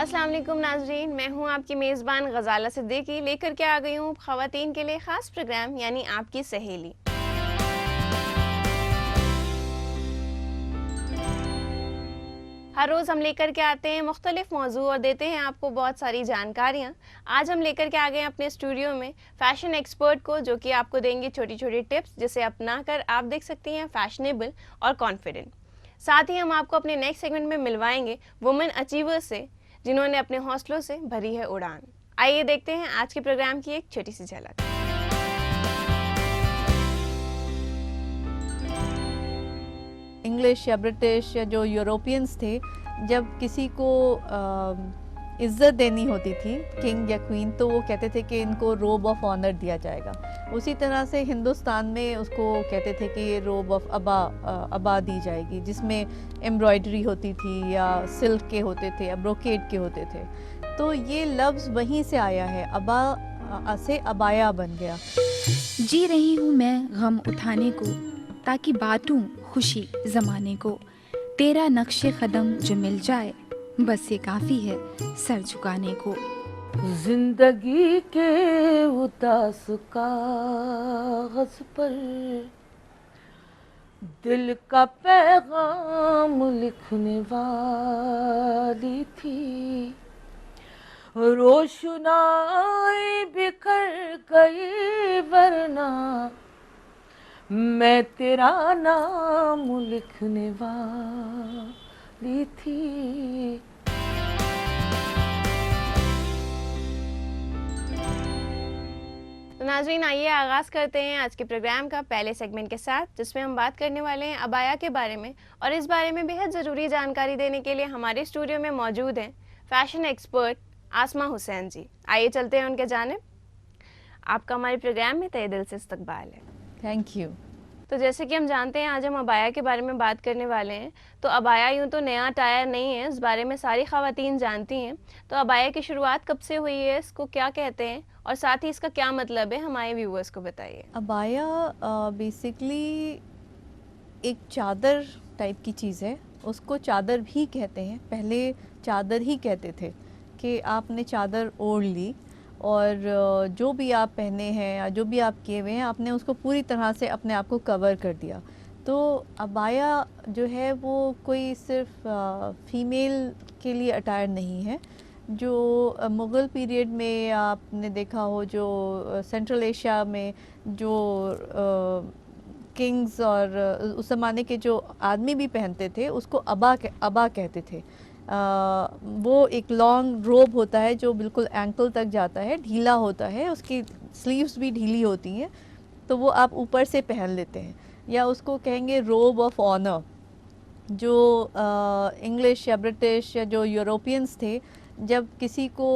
अस्सलाम वालेकुम नाजरीन, मैं हूं आपकी मेज़बान गज़ाला सिद्दीकी। लेकर के आ गई हूं ख़वातीन के लिए ख़ास प्रोग्राम यानी आपकी सहेली। हर रोज़ हम लेकर के आते हैं मुख्तलिफ मौजू और देते हैं आपको बहुत सारी जानकारियाँ। आज हम लेकर के आ गए हैं अपने स्टूडियो में फ़ैशन एक्सपर्ट को, जो कि आपको देंगे छोटी छोटी टिप्स जिसे अपना कर आप देख सकती हैं फैशनेबल और कॉन्फिडेंट। साथ ही हम आपको अपने नेक्स्ट सेगमेंट में मिलवाएंगे वुमेन अचीवर्स से, जिन्होंने अपने हौसलों से भरी है उड़ान। आइए देखते हैं आज के प्रोग्राम की एक छोटी सी झलक। इंग्लिश या ब्रिटिश या जो यूरोपियंस थे, जब किसी को इज़्ज़त देनी होती थी, किंग या क्वीन, तो वो कहते थे कि इनको रोब ऑफ ऑनर दिया जाएगा। उसी तरह से हिंदुस्तान में उसको कहते थे कि ये रोब ऑफ अबा दी जाएगी, जिसमें एम्ब्रॉयडरी होती थी या सिल्क के होते थे या ब्रोकेड के होते थे। तो ये लफ्ज़ वहीं से आया है, अबा से अबाया बन गया। जी रही हूँ मैं गम उठाने को, ताकि बांटूं खुशी ज़माने को। तेरा नक्शे कदम जो मिल जाए, बस ये काफ़ी है सर झुकाने को। जिंदगी के उदास कागज पर दिल का पैगाम लिखने वाली थी। रोशनाई बिखर गई वरना मैं तेरा नाम लिखने वाली थी। तो नाज़रीन, आइए आगाज़ करते हैं आज के प्रोग्राम का पहले सेगमेंट के साथ, जिसमें हम बात करने वाले हैं अबाया के बारे में। और इस बारे में बेहद ज़रूरी जानकारी देने के लिए हमारे स्टूडियो में मौजूद हैं फ़ैशन एक्सपर्ट आसमा हुसैन जी। आइए चलते हैं उनके जानिब। आपका हमारे प्रोग्राम में तहे दिल से इस्तकबाल है। Thank you. तो जैसे कि हम जानते हैं, आज हम अबाया के बारे में बात करने वाले हैं। तो अबाया यूँ तो नया टायर नहीं है, इस बारे में सारी ख़वातीन जानती हैं। तो अबाया की शुरुआत कब से हुई है, इसको क्या कहते हैं और साथ ही इसका क्या मतलब है, हमारे व्यूअर्स को बताइए। अबाया बेसिकली एक चादर टाइप की चीज़ है, उसको चादर भी कहते हैं। पहले चादर ही कहते थे कि आपने चादर ओढ़ ली और जो भी आप पहने हैं या जो भी आप किए हुए हैं, आपने उसको पूरी तरह से अपने आप को कवर कर दिया। तो अबाया जो है वो कोई सिर्फ फ़ीमेल के लिए अटायर नहीं है। जो मुग़ल पीरियड में आपने देखा हो, जो सेंट्रल एशिया में जो किंग्स और उस ज़माने के जो आदमी भी पहनते थे, उसको अबा कहते थे। वो एक लॉन्ग रोब होता है जो बिल्कुल एंकल तक जाता है, ढीला होता है, उसकी स्लीव्स भी ढीली होती हैं, तो वो आप ऊपर से पहन लेते हैं। या उसको कहेंगे रोब ऑफ ऑनर। जो इंग्लिश या ब्रिटिश या जो यूरोपियंस थे, जब किसी को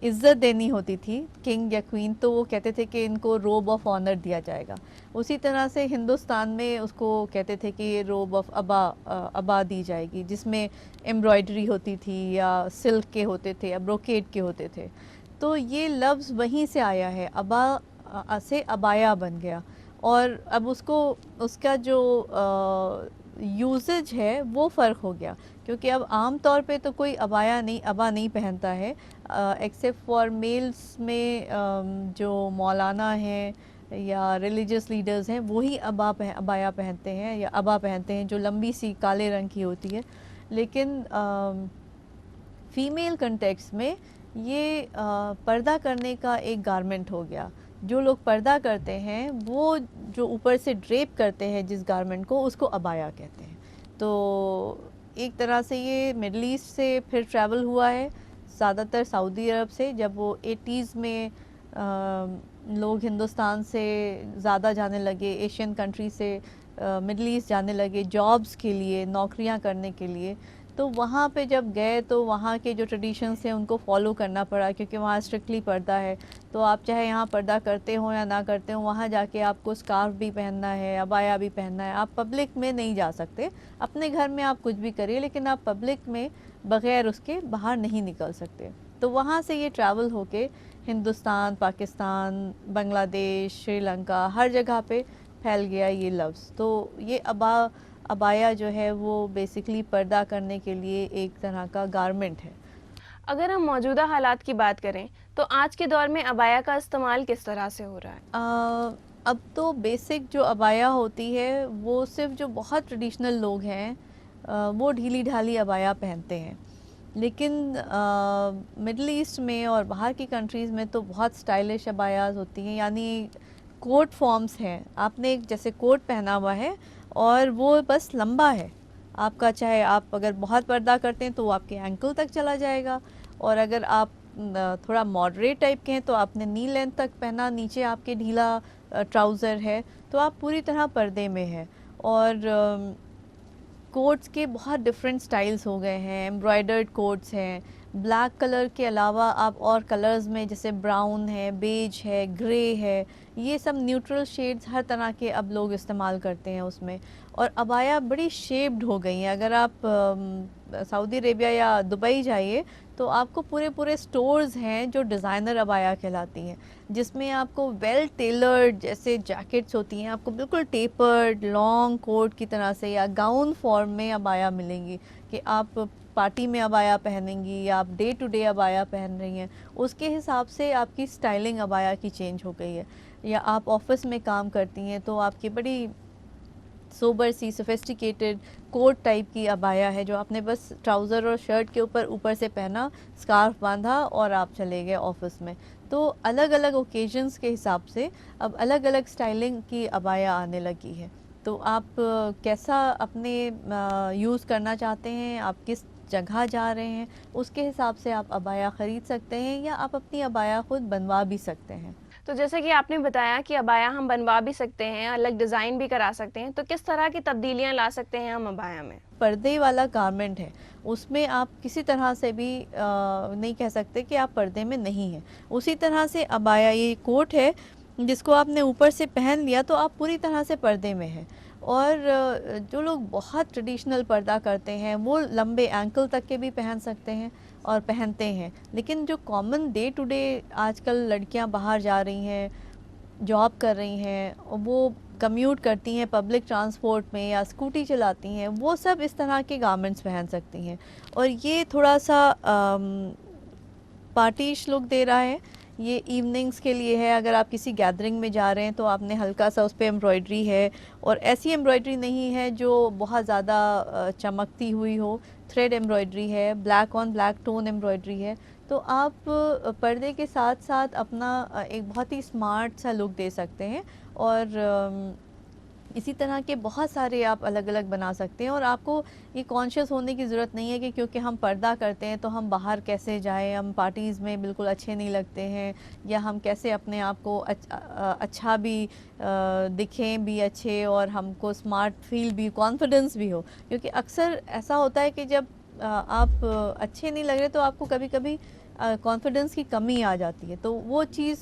इज़्ज़त देनी होती थी, किंग या क्वीन, तो वो कहते थे कि इनको रोब ऑफ ऑनर दिया जाएगा। उसी तरह से हिंदुस्तान में उसको कहते थे कि ये रोब ऑफ अबा दी जाएगी, जिसमें एम्ब्रॉयडरी होती थी या सिल्क के होते थे या ब्रोकेड के होते थे। तो ये लफ्ज़ वहीं से आया है, अबा से अबाया बन गया। और अब उसको उसका जो यूसेज है वो फ़र्क हो गया, क्योंकि अब आम तौर पे तो कोई अबा नहीं पहनता है, एक्सेप्ट फॉर मेल्स में जो मौलाना हैं या रिलीजियस लीडर्स हैं, वही अबाया पहनते हैं या अबा पहनते हैं, जो लंबी सी काले रंग की होती है। लेकिन फ़ीमेल कंटेक्स्ट में ये पर्दा करने का एक गारमेंट हो गया। जो लोग पर्दा करते हैं, वो जो ऊपर से ड्रेप करते हैं जिस गारमेंट को, उसको अबाया कहते हैं। तो एक तरह से ये मिडल ईस्ट से फिर ट्रैवल हुआ है, ज़्यादातर सऊदी अरब से। जब वो 80s में लोग हिंदुस्तान से ज़्यादा जाने लगे, एशियन कंट्री से मिडल ईस्ट जाने लगे जॉब्स के लिए, नौकरियां करने के लिए, तो वहाँ पे जब गए तो वहाँ के जो ट्रेडिशंस थे उनको फॉलो करना पड़ा, क्योंकि वहाँ स्ट्रिक्टली पर्दा है। तो आप चाहे यहाँ पर्दा करते हो या ना करते हो, वहाँ जाके आपको स्कार्फ भी पहनना है, अबाया भी पहनना है। आप पब्लिक में नहीं जा सकते, अपने घर में आप कुछ भी करिए, लेकिन आप पब्लिक में बग़ैर उसके बाहर नहीं निकल सकते। तो वहाँ से ये ट्रैवल होके हिंदुस्तान, पाकिस्तान, बांग्लादेश, श्रीलंका, हर जगह पे फैल गया ये लफ्ज़। तो ये अबाया जो है वो बेसिकली पर्दा करने के लिए एक तरह का गारमेंट है। अगर हम मौजूदा हालात की बात करें तो आज के दौर में अबाया का इस्तेमाल किस तरह से हो रहा है? अब तो बेसिक जो अबाया होती है वो सिर्फ जो बहुत ट्रेडिशनल लोग हैं वो ढीली ढाली अबाया पहनते हैं, लेकिन मिडल ईस्ट में और बाहर की कंट्रीज़ में तो बहुत स्टाइलिश अबायाज होती हैं, यानी कोट फॉर्म्स हैं। आपने एक जैसे कोट पहना हुआ है और वो बस लंबा है आपका, चाहे आप अगर बहुत पर्दा करते हैं तो वो आपके एंकल तक चला जाएगा, और अगर आप थोड़ा मॉडरेट टाइप के हैं तो आपने नी लेंथ तक पहना, नीचे आपके ढीला ट्राउज़र है, तो आप पूरी तरह पर्दे में हैं। और कोट्स के बहुत डिफरेंट स्टाइल्स हो गए हैं, एम्ब्रॉयडर्ड कोट्स हैं, ब्लैक कलर के अलावा आप और कलर्स में जैसे ब्राउन है, बेज है, ग्रे है, ये सब न्यूट्रल शेड्स हर तरह के अब लोग इस्तेमाल करते हैं उसमें। और अबाया बड़ी शेप्ड हो गई हैं। अगर आप सऊदी अरेबिया या दुबई जाइए तो आपको पूरे पूरे स्टोर्स हैं जो डिज़ाइनर अबाया कहलाती हैं, जिसमें आपको वेल टेलर्ड जैसे जैकेट्स होती हैं, आपको बिल्कुल टेपर्ड लॉन्ग कोट की तरह से या गाउन फॉर्म में अबाया मिलेंगी कि आप पार्टी में अबाया पहनेंगी या आप डे टू डे अबाया पहन रही हैं, उसके हिसाब से आपकी स्टाइलिंग अबाया की चेंज हो गई है। या आप ऑफिस में काम करती हैं तो आपकी बड़ी सोबर सी सोफिस्टिकेटेड कोट टाइप की अबाया है जो आपने बस ट्राउज़र और शर्ट के ऊपर से पहना, स्कार्फ बांधा और आप चले गए ऑफिस में। तो अलग अलग ओकेजन्स के हिसाब से अब अलग अलग स्टाइलिंग की अबाया आने लगी है। तो आप कैसा अपने यूज़ करना चाहते हैं, आप किस जगह जा रहे हैं, उसके हिसाब से आप अबाया ख़रीद सकते हैं या आप अपनी अबाया ख़ुद बनवा भी सकते हैं। तो जैसे कि आपने बताया कि अबाया हम बनवा भी सकते हैं, अलग डिज़ाइन भी करा सकते हैं, तो किस तरह की तब्दीलियां ला सकते हैं हम अबाया में? पर्दे वाला गारमेंट है, उसमें आप किसी तरह से भी नहीं कह सकते कि आप पर्दे में नहीं हैं। उसी तरह से अबाया, ये कोट है जिसको आपने ऊपर से पहन लिया तो आप पूरी तरह से पर्दे में हैं। और जो लोग बहुत ट्रेडिशनल पर्दा करते हैं वो लंबे एंकल तक के भी पहन सकते हैं और पहनते हैं, लेकिन जो कॉमन डे टू डे आजकल लड़कियां बाहर जा रही हैं, जॉब कर रही हैं, वो कम्यूट करती हैं पब्लिक ट्रांसपोर्ट में या स्कूटी चलाती हैं, वो सब इस तरह के गारमेंट्स पहन सकती हैं। और ये थोड़ा सा पार्टीश लुक दे रहा है, ये इवनिंग्स के लिए है। अगर आप किसी गैदरिंग में जा रहे हैं तो आपने हल्का सा उस पर एम्ब्रॉयडरी है, और ऐसी एम्ब्रॉयडरी नहीं है जो बहुत ज़्यादा चमकती हुई हो, थ्रेड एम्ब्रॉयडरी है, black on black tone embroidery है। तो आप पर्दे के साथ साथ अपना एक बहुत ही स्मार्ट सा लुक दे सकते हैं। और इसी तरह के बहुत सारे आप अलग अलग बना सकते हैं। और आपको ये कॉन्शियस होने की ज़रूरत नहीं है कि क्योंकि हम पर्दा करते हैं तो हम बाहर कैसे जाएं, हम पार्टीज़ में बिल्कुल अच्छे नहीं लगते हैं, या हम कैसे अपने आप को अच्छा भी दिखें भी अच्छे, और हमको स्मार्ट फील भी, कॉन्फिडेंस भी हो। क्योंकि अक्सर ऐसा होता है कि जब आप अच्छे नहीं लग रहे तो आपको कभी कभी कॉन्फिडेंस की कमी आ जाती है, तो वो चीज़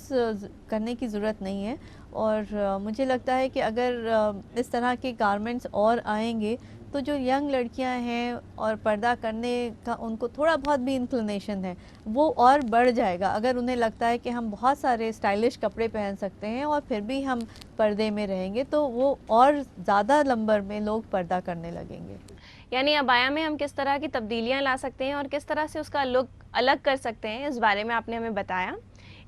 करने की ज़रूरत नहीं है। और मुझे लगता है कि अगर इस तरह के गारमेंट्स और आएंगे तो जो यंग लड़कियां हैं और पर्दा करने का उनको थोड़ा बहुत भी इंक्लिनेशन है वो और बढ़ जाएगा। अगर उन्हें लगता है कि हम बहुत सारे स्टाइलिश कपड़े पहन सकते हैं और फिर भी हम पर्दे में रहेंगे, तो वो और ज़्यादा नंबर में लोग पर्दा करने लगेंगे। यानी अबाया में हम किस तरह की तब्दीलियां ला सकते हैं और किस तरह से उसका लुक अलग कर सकते हैं, इस बारे में आपने हमें बताया।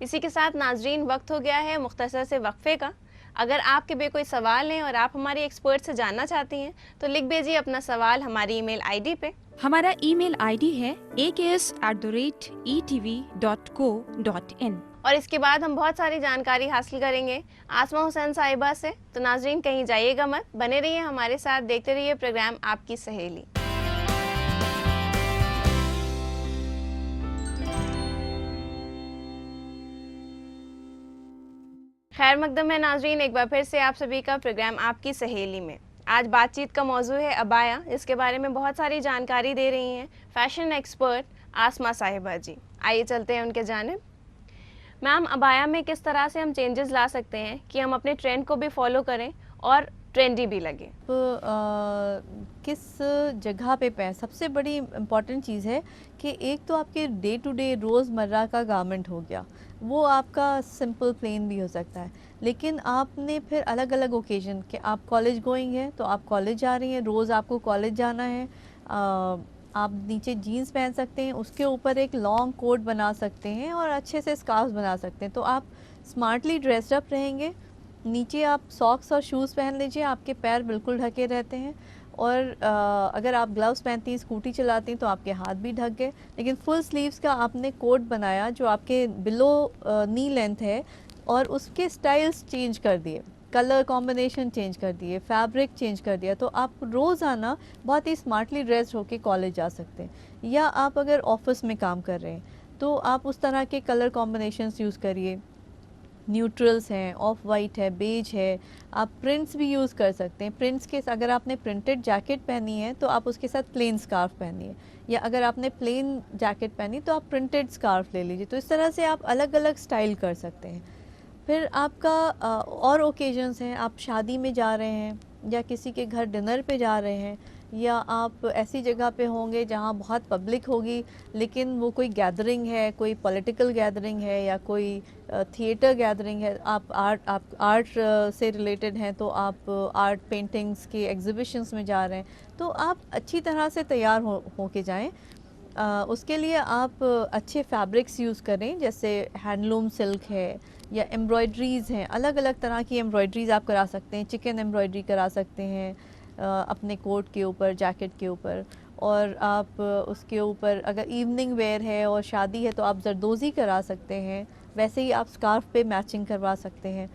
इसी के साथ नाजरीन, वक्त हो गया है मुख्तसर से वक्फे का। अगर आपके भी कोई सवाल हैं और आप हमारी एक्सपर्ट से जानना चाहती हैं तो लिख भेजिए अपना सवाल हमारी ईमेल आईडी पे। हमारा ईमेल आईडी है aks@etv.co.in। और इसके बाद हम बहुत सारी जानकारी हासिल करेंगे आसमा हुसैन साहिबा से। तो नाजरीन, कहीं जाइएगा मत, बने रहिए हमारे साथ, देखते रहिए प्रोग्राम आपकी सहेली। खैर मकदम है नाजरीन, एक बार फिर से आप सभी का प्रोग्राम आपकी सहेली में। आज बातचीत का मौजू है अबाया। इसके बारे में बहुत सारी जानकारी दे रही हैं फैशन एक्सपर्ट आसमा साहिबा जी। आइए चलते हैं उनके जानिब। मैम, अबाया में किस तरह से हम चेंजेस ला सकते हैं कि हम अपने ट्रेंड को भी फॉलो करें और ट्रेंडी भी लगे? तो किस जगह पे पहन, सबसे बड़ी इम्पॉर्टेंट चीज़ है कि एक तो आपके डे टू डे रोज़मर्रा का गारमेंट हो गया, वो आपका सिंपल प्लेन भी हो सकता है। लेकिन आपने फिर अलग अलग ओकेजन के, आप कॉलेज गोइंग है तो आप कॉलेज जा रही हैं, रोज़ आपको कॉलेज जाना है, आप नीचे जीन्स पहन सकते हैं, उसके ऊपर एक लॉन्ग कोट बना सकते हैं और अच्छे से स्कार्फ बना सकते हैं, तो आप स्मार्टली ड्रेस्ड अप रहेंगे। नीचे आप सॉक्स और शूज़ पहन लीजिए, आपके पैर बिल्कुल ढके रहते हैं। और अगर आप ग्लव्स पहनती हैं, स्कूटी चलाती हैं, तो आपके हाथ भी ढक गए। लेकिन फुल स्लीव्स का आपने कोट बनाया जो आपके बिलो नी लेंथ है, और उसके स्टाइल्स चेंज कर दिए, कलर कॉम्बिनेशन चेंज कर दिए, फैब्रिक चेंज कर दिया, तो आप रोज़ाना बहुत ही स्मार्टली ड्रेस्ड होके कॉलेज जा सकते हैं। या आप अगर ऑफिस में काम कर रहे हैं तो आप उस तरह के कलर कॉम्बिनेशंस यूज़ करिए। न्यूट्रल्स हैं, ऑफ वाइट है, बेज है, आप प्रिंट्स भी यूज़ कर सकते हैं। प्रिंट्स के अगर आपने प्रिंटेड जैकेट पहनी है तो आप उसके साथ प्लेन स्कार्फ पहनिए, या अगर आपने प्लेन जैकेट पहनी तो आप प्रिंटेड स्कार्फ ले लीजिए। तो इस तरह से आप अलग अलग स्टाइल कर सकते हैं। फिर आपका और ओकेजन्स हैं, आप शादी में जा रहे हैं या किसी के घर डिनर पे जा रहे हैं, या आप ऐसी जगह पे होंगे जहाँ बहुत पब्लिक होगी, लेकिन वो कोई गैदरिंग है, कोई पॉलिटिकल गैदरिंग है या कोई थिएटर गैदरिंग है, आप आर्ट से रिलेटेड हैं, तो आप आर्ट पेंटिंग्स के एग्जिबिशंस में जा रहे हैं, तो आप अच्छी तरह से तैयार हो के जाएं। उसके लिए आप अच्छे फैब्रिक्स यूज़ करें, जैसे हैंडलूम सिल्क है या एम्ब्रॉयड्रीज़ हैं, अलग अलग तरह की एम्ब्रॉयड्रीज़ आप करा सकते हैं। चिकन एम्ब्रॉयड्री करा सकते हैं अपने कोट के ऊपर, जैकेट के ऊपर। और आप उसके ऊपर अगर इवनिंग वेयर है और शादी है तो आप जरदोज़ी करा सकते हैं। वैसे ही आप स्कार्फ पे मैचिंग करवा सकते हैं,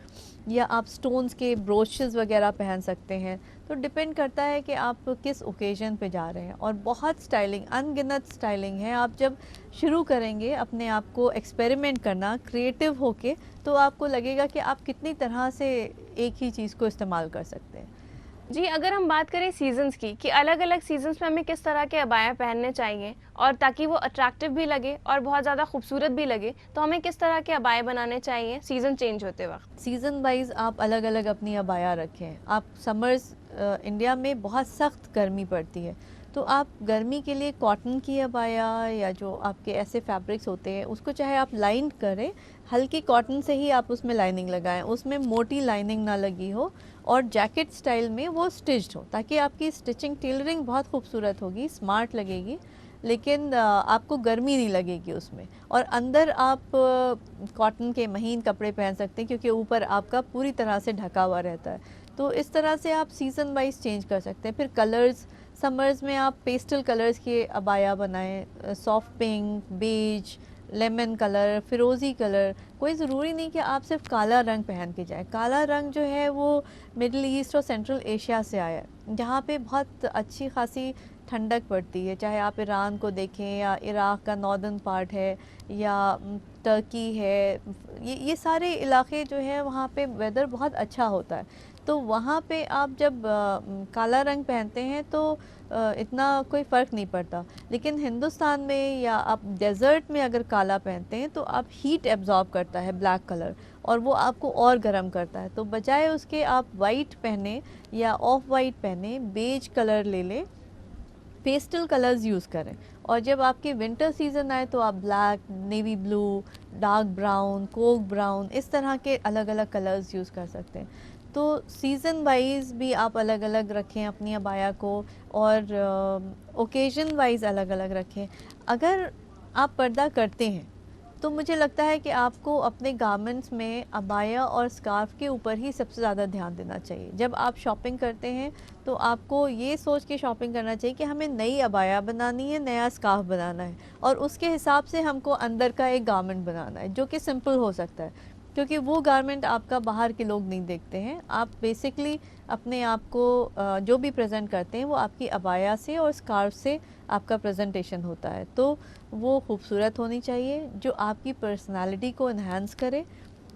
या आप स्टोन्स के ब्रोचेस वगैरह पहन सकते हैं। तो डिपेंड करता है कि आप किस ओकेजन पे जा रहे हैं। और बहुत स्टाइलिंग, अनगिनत स्टाइलिंग है। आप जब शुरू करेंगे अपने आप को एक्सपेरिमेंट करना क्रिएटिव होके, तो आपको लगेगा कि आप कितनी तरह से एक ही चीज़ को इस्तेमाल कर सकते हैं। जी, अगर हम बात करें सीज़न्स की, कि अलग-अलग सीज़न्स में हमें किस तरह के अबाया पहनने चाहिए और ताकि वो अट्रैक्टिव भी लगे और बहुत ज़्यादा खूबसूरत भी लगे, तो हमें किस तरह के अबाए बनाने चाहिए सीज़न चेंज होते वक्त? सीज़न वाइज आप अलग अलग अपनी अबाया रखें। आप समर्स, इंडिया में बहुत सख्त गर्मी पड़ती है, तो आप गर्मी के लिए कॉटन की अबाया या जो आपके ऐसे फैब्रिक्स होते हैं उसको चाहे आप लाइन करें, हल्की कॉटन से ही आप उसमें लाइनिंग लगाएं, उसमें मोटी लाइनिंग ना लगी हो, और जैकेट स्टाइल में वो स्टिच्ड हो, ताकि आपकी स्टिचिंग टेलरिंग बहुत खूबसूरत होगी, स्मार्ट लगेगी, लेकिन आपको गर्मी नहीं लगेगी उसमें। और अंदर आप कॉटन के महीन कपड़े पहन सकते हैं, क्योंकि ऊपर आपका पूरी तरह से ढका हुआ रहता है। तो इस तरह से आप सीज़न वाइज चेंज कर सकते हैं। फिर कलर्स, समर्स में आप पेस्टल कलर्स के अबाया बनाएं, soft pink, beige, lemon colour, फिरोज़ी कलर। कोई ज़रूरी नहीं कि आप सिर्फ काला रंग पहन के जाएं। काला रंग जो है वो मिडल ईस्ट और सेंट्रल एशिया से आया है, जहाँ पे बहुत अच्छी खासी ठंडक पड़ती है। चाहे आप ईरान को देखें, या इराक़ का नॉर्दर्न पार्ट है, या टर्की है, ये सारे इलाके जो है वहाँ पे वेदर बहुत अच्छा होता है। तो वहाँ पे आप जब काला रंग पहनते हैं तो इतना कोई फ़र्क नहीं पड़ता। लेकिन हिंदुस्तान में या आप डेज़र्ट में अगर काला पहनते हैं तो आप हीट एब्ज़ॉर्ब करता है ब्लैक कलर, और वो आपको और गर्म करता है। तो बजाय उसके आप वाइट पहने या ऑफ वाइट पहने, बेज कलर ले लें, पेस्टल कलर्स यूज़ करें। और जब आपके विंटर सीज़न आए तो आप black, navy blue, dark brown, Coke brown, इस तरह के अलग अलग कलर्स यूज़ कर सकते हैं। तो सीज़न वाइज भी आप अलग अलग रखें अपनी अबाया को, और ओकेजन वाइज अलग अलग रखें। अगर आप पर्दा करते हैं तो मुझे लगता है कि आपको अपने गारमेंट्स में अबाया और स्कार्फ के ऊपर ही सबसे ज़्यादा ध्यान देना चाहिए। जब आप शॉपिंग करते हैं तो आपको ये सोच के शॉपिंग करना चाहिए कि हमें नई अबाया बनानी है, नया स्कार्फ बनाना है, और उसके हिसाब से हमको अंदर का एक गारमेंट बनाना है जो कि सिंपल हो सकता है, क्योंकि वो गारमेंट आपका बाहर के लोग नहीं देखते हैं। आप बेसिकली अपने आप को जो भी प्रेजेंट करते हैं वो आपकी अबाया से और स्कार्फ से आपका प्रेजेंटेशन होता है। तो वो खूबसूरत होनी चाहिए, जो आपकी पर्सनालिटी को इन्हांस करे।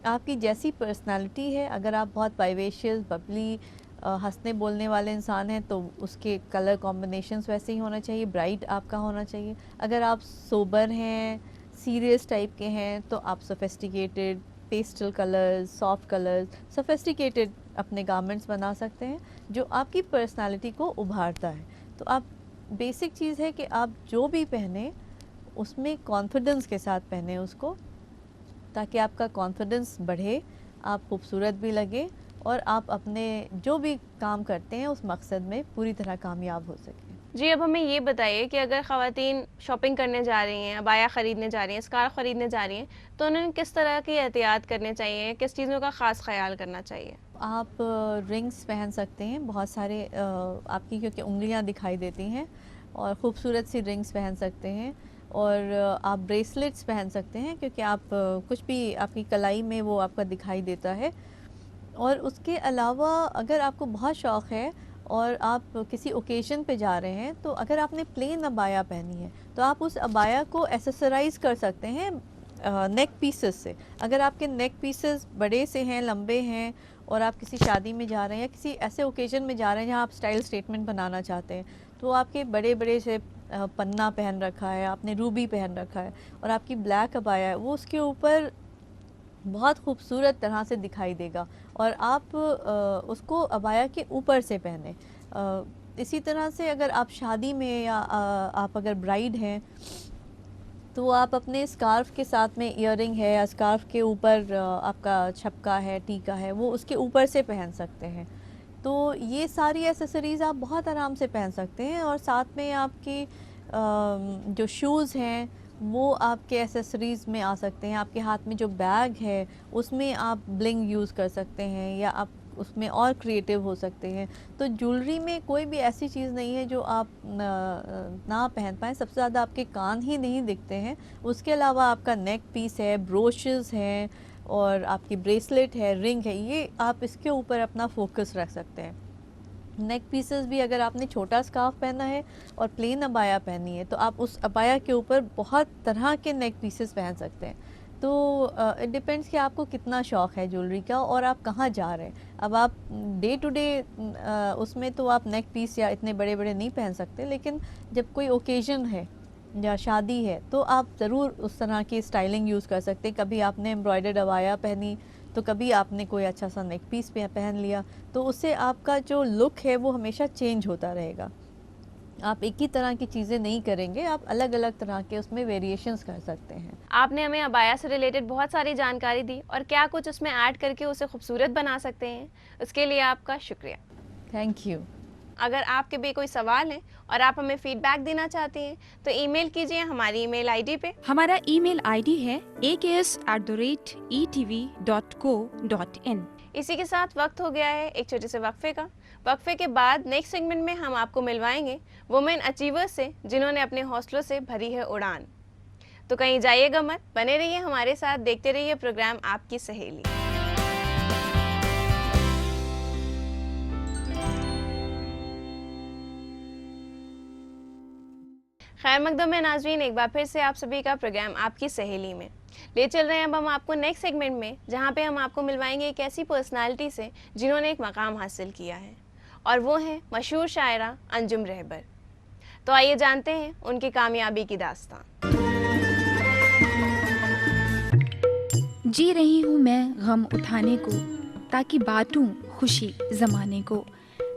आपकी जैसी पर्सनालिटी है, अगर आप बहुत वाइवेशियस, बबली, हंसने बोलने वाले इंसान हैं तो उसके कलर कॉम्बिनेशंस वैसे ही होना चाहिए, ब्राइट आपका होना चाहिए। अगर आप सोबर हैं, सीरियस टाइप के हैं, तो आप sophisticated, pastel colours, soft colours, sophisticated अपने गारमेंट्स बना सकते हैं जो आपकी पर्सनालिटी को उभारता है। तो आप, बेसिक चीज़ है कि आप जो भी पहने उसमें कॉन्फिडेंस के साथ पहने उसको, ताकि आपका कॉन्फिडेंस बढ़े, आप खूबसूरत भी लगे, और आप अपने जो भी काम करते हैं उस मकसद में पूरी तरह कामयाब हो सकें। जी, अब हमें ये बताइए कि अगर ख़वातीन शॉपिंग करने जा रही हैं, अबाया ख़रीदने जा रही हैं, स्कार्फ़ ख़रीदने जा रही हैं, तो उन्हें किस तरह की एहतियात करने चाहिए, किस चीज़ों का ख़ास ख़्याल करना चाहिए? आप रिंग्स पहन सकते हैं बहुत सारे, आपकी क्योंकि उंगलियां दिखाई देती हैं, और ख़ूबसूरत सी रिंग्स पहन सकते हैं। और आप ब्रेसलेट्स पहन सकते हैं क्योंकि आप कुछ भी आपकी कलाई में वो आपका दिखाई देता है। और उसके अलावा अगर आपको बहुत शौक़ है और आप किसी ओकेज़न पे जा रहे हैं, तो अगर आपने प्लेन अबाया पहनी है तो आप उस अबाया को एसेसराइज़ कर सकते हैं नेक पीसेस से। अगर आपके नेक पीसेस बड़े से हैं, लंबे हैं, और आप किसी शादी में जा रहे हैं या किसी ऐसे ओकेज़न में जा रहे हैं जहाँ आप स्टाइल स्टेटमेंट बनाना चाहते हैं, तो आपके बड़े बड़े से पन्ना पहन रखा है, आपने रूबी पहन रखा है और आपकी ब्लैक अबाया है, वो उसके ऊपर बहुत खूबसूरत तरह से दिखाई देगा। और आप उसको अबाया के ऊपर से पहने। इसी तरह से अगर आप शादी में या आप अगर ब्राइड हैं, तो आप अपने स्कार्फ़ के साथ में इयररिंग है या स्कार्फ़ के ऊपर आपका छपका है, टीका है, वो उसके ऊपर से पहन सकते हैं। तो ये सारी एक्सेसरीज़ आप बहुत आराम से पहन सकते हैं। और साथ में आपकी जो शूज़ हैं वो आपके एक्सेसरीज़ में आ सकते हैं। आपके हाथ में जो बैग है उसमें आप ब्लिंग यूज़ कर सकते हैं, या आप उसमें और क्रिएटिव हो सकते हैं। तो ज्वेलरी में कोई भी ऐसी चीज़ नहीं है जो आप ना पहन पाएँ। सबसे ज़्यादा आपके कान ही नहीं दिखते हैं, उसके अलावा आपका नेक पीस है, ब्रोशेस हैं, और आपकी ब्रेसलेट है, रिंग है, ये आप इसके ऊपर अपना फोकस रख सकते हैं। नेक पीसेस भी अगर आपने छोटा स्कार्फ पहना है और प्लेन अबाया पहनी है, तो आप उस अबाया के ऊपर बहुत तरह के नेक पीसेस पहन सकते हैं। तो इट डिपेंड्स कि आपको कितना शौक़ है ज्वेलरी का और आप कहाँ जा रहे हैं। अब आप डे टू डे उसमें तो आप नेक पीस या इतने बड़े बड़े नहीं पहन सकते, लेकिन जब कोई ओकेज़न है या शादी है तो आप ज़रूर उस तरह की स्टाइलिंग यूज़ कर सकते हैं। कभी आपने एम्ब्रॉयडर्ड अबाया पहनी, तो कभी आपने कोई अच्छा सा नेक पीस पे पहन लिया, तो उससे आपका जो लुक है वो हमेशा चेंज होता रहेगा। आप एक ही तरह की चीज़ें नहीं करेंगे, आप अलग अलग तरह के उसमें वेरिएशंस कर सकते हैं। आपने हमें अबाया से रिलेटेड बहुत सारी जानकारी दी और क्या कुछ उसमें ऐड करके उसे खूबसूरत बना सकते हैं, उसके लिए आपका शुक्रिया। Thank you. अगर आपके भी कोई सवाल है और आप हमें फीडबैक देना चाहते हैं तो ईमेल कीजिए हमारी ईमेल आईडी पे। हमारा ईमेल आईडी है aks@etv.co.in। इसी के साथ वक्त हो गया है एक छोटे से वक्फे का। वक्फे के बाद नेक्स्ट सेगमेंट में हम आपको मिलवाएंगे वुमेन अचीवर्स से जिन्होंने अपने हौसलों से भरी है उड़ान। तो कहीं जाइएगा मत, बने रहिए हमारे साथ, देखते रहिए प्रोग्राम आपकी सहेली। खैर मकदम है नाजरीन, एक बार फिर से आप सभी का प्रोग्राम आपकी सहेली में ले चल रहे हैं। अब हम आपको नेक्स्ट सेगमेंट में, जहां पे हम आपको मिलवाएंगे एक ऐसी पर्सनालिटी से जिन्होंने एक मकाम हासिल किया है, और वो है मशहूर शायरा अंजुम रहबर। तो आइए जानते हैं उनकी कामयाबी की दास्तान। जी रही हूँ मैं गम उठाने को, ताकि बांटूं खुशी ज़माने को।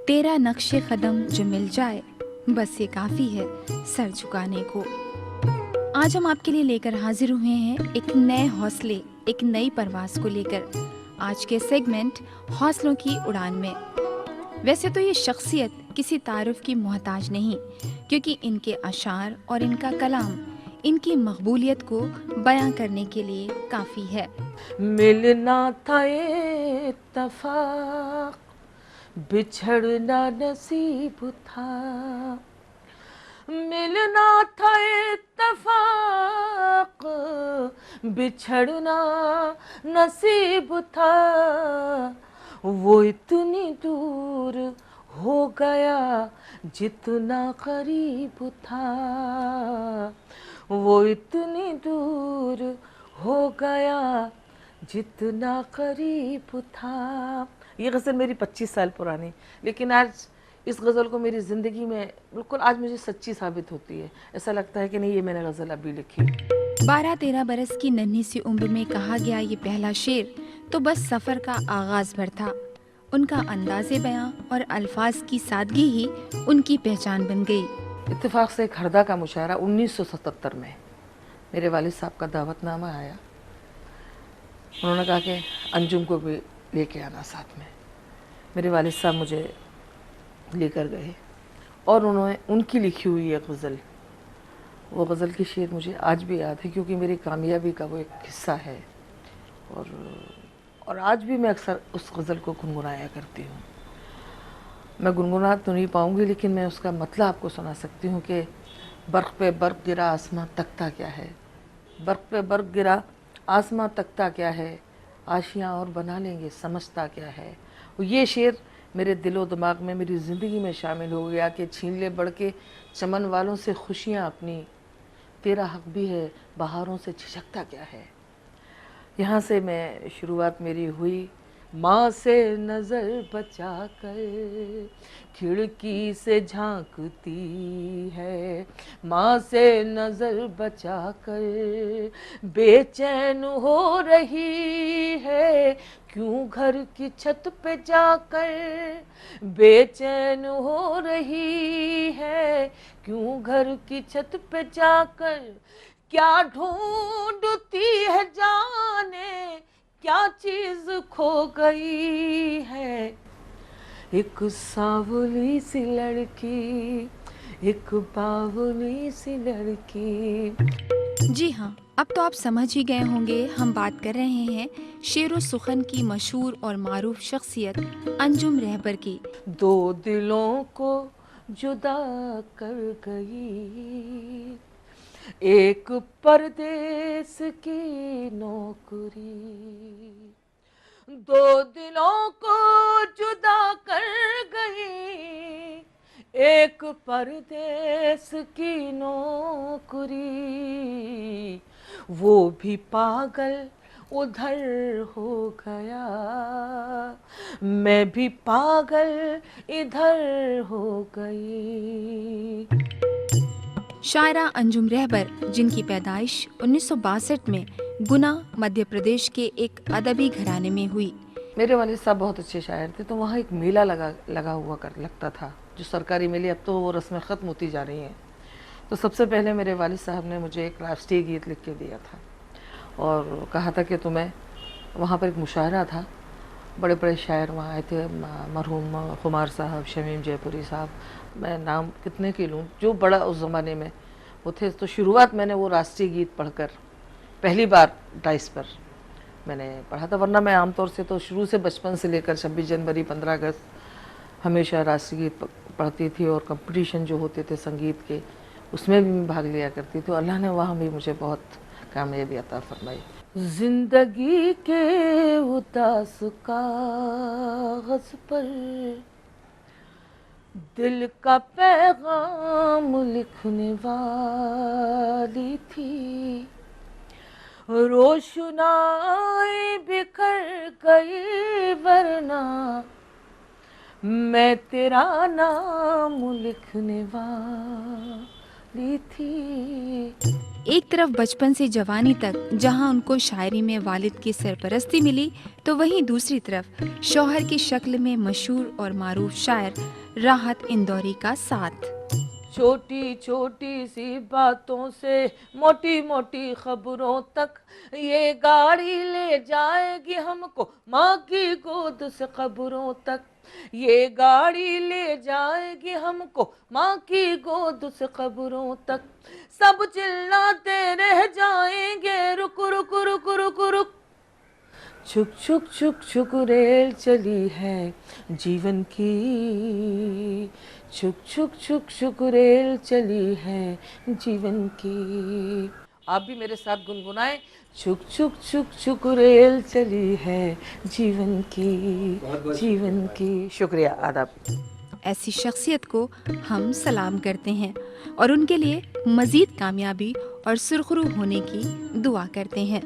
तेरा नक्शे कदम जो मिल जाए, बस ये काफ़ी है सर झुकाने को। आज हम आपके लिए लेकर हाजिर हुए हैं एक नए हौसले, एक नई परवाज़ को लेकर। आज के सेगमेंट हौसलों की उड़ान में। वैसे तो ये शख्सियत किसी तारुफ की मोहताज नहीं, क्योंकि इनके अशार और इनका कलाम इनकी मकबूलियत को बयां करने के लिए काफ़ी है। मिलना था इत्तफाक, बिछड़ना नसीब था। मिलना था इत्तफाक, बिछड़ना नसीब था। वो इतनी दूर हो गया जितना करीब था। वो इतनी दूर हो गया जितना करीब था। ये गज़ल मेरी 25 साल पुरानी, लेकिन आज इस गज़ल को मेरी ज़िंदगी में बिल्कुल आज मुझे सच्ची साबित होती है। ऐसा लगता है कि नहीं, ये मैंने गज़ल अभी लिखी। 12-13 बरस की नन्ही सी उम्र में कहा गया ये पहला शेर तो बस सफ़र का आगाज़ भर था। उनका अंदाज़े बयां और अल्फाज की सादगी ही उनकी पहचान बन गई। इत्तेफाक से एक हरदा का मुशायरा 1977 में मेरे वालिद साहब का दावतनामा आया। उन्होंने कहा कि अंजुम को भी लेके आना साथ में। मेरे वालिद साहब मुझे लेकर गए और उन्होंने उनकी लिखी हुई एक गज़ल, वो गज़ल की शेर मुझे आज भी याद है क्योंकि मेरी कामयाबी का वो एक हिस्सा है। और आज भी मैं अक्सर उस गज़ल को गुनगुनाया करती हूँ। मैं गुनगुना तो नहीं पाऊँगी लेकिन मैं उसका मतलब आपको सुना सकती हूँ कि बर्क़ पे बर्क़ गिरा आसमां तकता क्या है, बर्क़ पे बर्क़ गिरा आसमां तकता क्या है, आशियाँ और बना लेंगे समझता क्या है। ये शेर मेरे दिलो दिमाग में, मेरी ज़िंदगी में शामिल हो गया कि छीन ले बढ़ के चमन वालों से खुशियाँ अपनी, तेरा हक भी है बहारों से झिझकता क्या है। यहाँ से मैं शुरुआत मेरी हुई। माँ से नज़र बचा कर खिड़की से झांकती है, माँ से नज़र बचा कर बेचैन हो रही है, क्यों घर की छत पे जाकर बेचैन हो रही है, क्यों घर की छत पे जाकर क्या ढूंढती है जाने, क्या चीज खो गई है। एक सांवली सी लड़की, एक बावली सी लड़की। जी हाँ, अब तो आप समझ ही गए होंगे हम बात कर रहे हैं शेर व सुखन की मशहूर और मारूफ शख्सियत अंजुम रहबर की। दो दिलों को जुदा कर गई एक परदेस की नौकरी, दो दिलों को जुदा कर गई एक परदेस की नौकरी, वो भी पागल उधर हो गया, मैं भी पागल इधर हो गई। शायरा अंजुम रहबर, जिनकी पैदाइश 1962 में गुना मध्य प्रदेश के एक अदबी घराने में हुई। मेरे वालिद साहब बहुत अच्छे शायर थे, तो वहाँ एक मेला लगता था, जो सरकारी मेले, अब तो वो रस्में ख़त्म होती जा रही हैं। तो सबसे पहले मेरे वालिद साहब ने मुझे एक राष्ट्रीय गीत लिख के दिया था और कहा था कि तुम्हें, वहाँ पर एक मुशायरा था, बड़े बड़े शायर वहाँ आए थे, मरहूम खुमार साहब, शमीम जयपुरी साहब, मैं नाम कितने के लूँ, जो बड़ा उस ज़माने में वो थे। तो शुरुआत मैंने वो राष्ट्रीय गीत पढ़कर पहली बार डाइस पर मैंने पढ़ा था, वरना मैं आमतौर से तो शुरू से बचपन से लेकर 26 जनवरी 15 अगस्त हमेशा राष्ट्रीय गीत पढ़ती थी और कंपटीशन जो होते थे संगीत के उसमें भी मैं भाग लिया करती थी। अल्लाह ने वहाँ भी मुझे बहुत कामयाबी अता फरमाई। जिंदगी के उदास कागज़ पर दिल का पैगाम लिखने वाली थी, रोशनाई बिखर गई वरना मैं तेरा नाम लिखने वाली थी। एक तरफ बचपन से जवानी तक जहां उनको शायरी में वालिद की सरपरस्ती मिली, तो वहीं दूसरी तरफ शौहर की शक्ल में मशहूर और मारूफ शायर राहत इंदौरी का साथ। छोटी छोटी सी बातों से मोटी मोटी खबरों तक ये गाड़ी ले जाएगी हमको माँ की गोद से कब्रों तक, ये गाड़ी ले जाएगी हमको माँ की गोद से कब्रों तक, सब चिल्लाते रह जाएंगे रुक रुक रुक रुक रुक, छुक छुक छुक छुक रेल चली है जीवन की, छुक छुक छुक छुक रेल चली है जीवन की। आप भी मेरे साथ गुनगुनाएं, छुक छुक छुक छुक रेल चली है जीवन की, जीवन की। शुक्रिया, आदाब। ऐसी शख्सियत को हम सलाम करते हैं और उनके लिए मजीद कामयाबी और सुरखरू होने की दुआ करते हैं।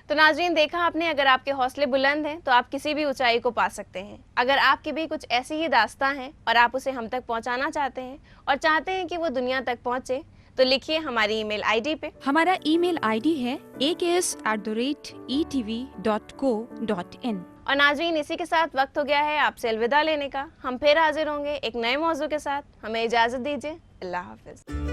तो नाज़रीन, देखा आपने, अगर आपके हौसले बुलंद हैं तो आप किसी भी ऊंचाई को पा सकते हैं। अगर आपकी भी कुछ ऐसी ही दास्तां हैं और आप उसे हम तक पहुंचाना चाहते हैं और चाहते हैं कि वो दुनिया तक पहुंचे, तो लिखिए हमारी ईमेल आईडी पे। हमारा ईमेल आईडी है aks@etv.co.in। और नाज़रीन, इसी के साथ वक्त हो गया है आपसे अलविदा लेने का। हम फिर हाजिर होंगे एक नए मौजू के साथ। हमें इजाज़त दीजिए। अल्लाह हाफ़िज़।